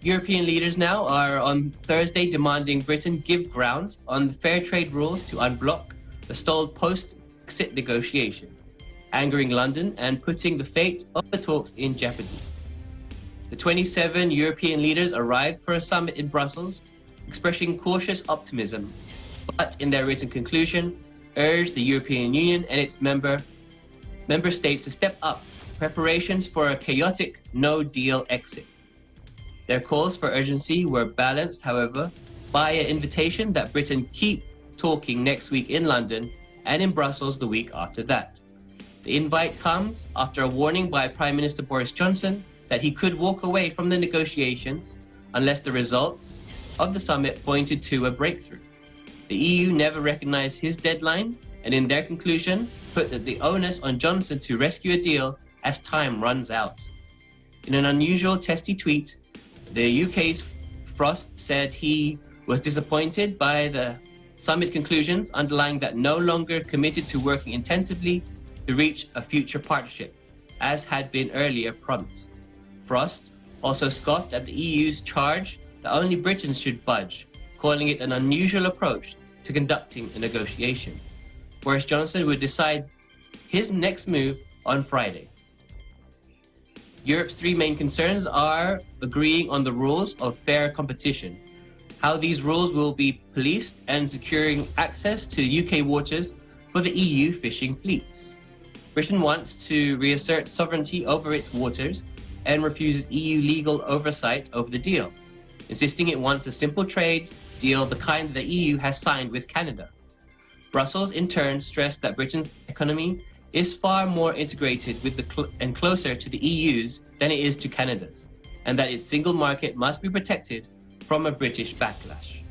European leaders now are on Thursday demanding Britain give ground on fair trade rules to unblock the stalled post-Brexit negotiation, angering London and putting the fate of the talks in jeopardy. The 27 European leaders arrived for a summit in Brussels, expressing cautious optimism, but in their written conclusion, urged the European Union and its member states to step up preparations for a chaotic no-deal exit. Their calls for urgency were balanced, however, by an invitation that Britain keep talking next week in London and in Brussels the week after that. The invite comes after a warning by Prime Minister Boris Johnson that he could walk away from the negotiations unless the results of the summit pointed to a breakthrough. The EU never recognized his deadline and in their conclusion put the onus on Johnson to rescue a deal as time runs out. In an unusual testy tweet, the UK's Frost said he was disappointed by the summit conclusions, underlying that no longer committed to working intensively to reach a future partnership, as had been earlier promised. Frost also scoffed at the EU's charge that only Britain should budge, calling it an unusual approach to conducting a negotiation. Boris Johnson would decide his next move on Friday. Europe's three main concerns are agreeing on the rules of fair competition, how these rules will be policed, and securing access to UK waters for the EU fishing fleets. Britain wants to reassert sovereignty over its waters and refuses EU legal oversight over the deal, insisting it wants a simple trade deal the kind the EU has signed with Canada. Brussels, in turn, stressed that Britain's economy is far more integrated with and closer to the EU's than it is to Canada's, and that its single market must be protected from a British backlash.